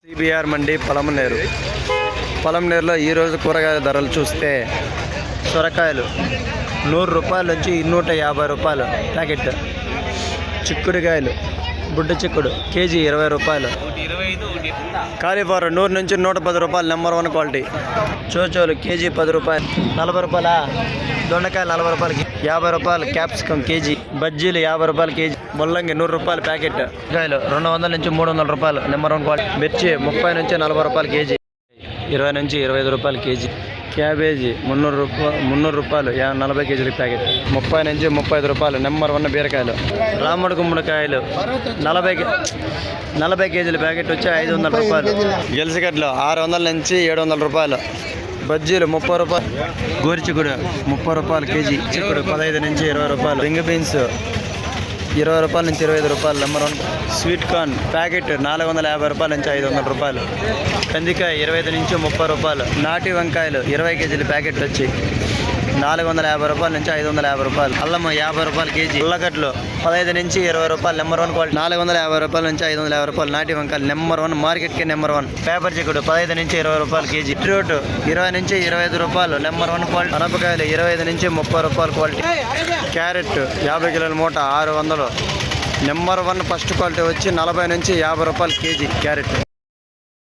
CBR మండి పొలంనేరులో ఈరోజు కూరగాయల ధరలు చూస్తే సొరకాయలు 100 రూపాయల నుంచి 150 రూపాయలు ప్యాకెట్. చిక్కుడుకాయలు బుడ్డ చిక్కుడు కేజీ 20 రూపాయలు. కాలీఫ్లవర్ 100 నుంచి 110 రూపాయలు నెంబర్ 1 క్వాలిటీ. చోచోలు కేజీ 10 రూపాయలు. 40 రూపాయల దొండకాయలు 40 రూపాయలకి. 50 రూపాయలు క్యాప్సికం కేజీ. బజ్జీలు 50 రూపాయలు కేజీ. ముల్లంగి 100 రూపాయలు ప్యాకెట్. కాయలు 200 నుంచి 300 రూపాయలు నెంబర్ 1 క్వాలిటీ. మిర్చి 30 నుంచి 40 రూపాయలు కేజీ. 20 నుంచి 25 రూపాయలు కేజీ. క్యాబేజీ 300 రూపాయలు 40 కేజీల ప్యాకెట్. 30 నుంచి 35 రూపాయలు నెంబర్ 1 బీరకాయలు. రాముడు గుమ్మడికాయలు 40 కేజీల ప్యాకెట్ వచ్చి 500 రూపాయలు. గెలిసిగడ్డలు 600 నుంచి 700 రూపాయలు. బజ్జీలు 30 రూపాయలు. గోరిచిక్కుడు 30 రూపాయలు కేజీ. చిక్కుడు 15 నుంచి 20 రూపాయలు. రింగ్ బీన్స్ 20 రూపాయల నుంచి 25 రూపాయలు నెంబర్ 1. స్వీట్ కార్న్ ప్యాకెట్ 450 రూపాయల నుంచి 500 రూపాయలు. కందికాయ 25 నుంచి 30 రూపాయలు. నాటి వంకాయలు 20 కేజీల ప్యాకెట్ వచ్చి 450 రూపాయల నుంచి 550 రూపాయలు. అల్లం 50 రూపాయలు కేజీ. ఉల్లగడ్డలు 15 నుంచి 20 రూపాయలు నెంబర్ 1 క్వాలిటీ. 450 రూపాయల నుంచి 550 రూపాయలు. నాటి వంకాయలు నెంబర్ 1 మార్కెట్కి నెంబర్ 1. పేపర్ చిక్కుడు 15 నుంచి 20 రూపాయలు కేజీ. బీట్రూట్ 20 నుంచి 25 రూపాయలు నెంబర్ 1 క్వాలిటీ. అనపకాయలు 25 నుంచి 30 రూపాయలు క్వాలిటీ. క్యారెట్ 50 కిలోల మూట 600. నెంబర్ 1 ఫస్ట్ క్వాలిటీ వచ్చి 40 నుంచి 50 రూపాయలు కేజీ క్యారెట్.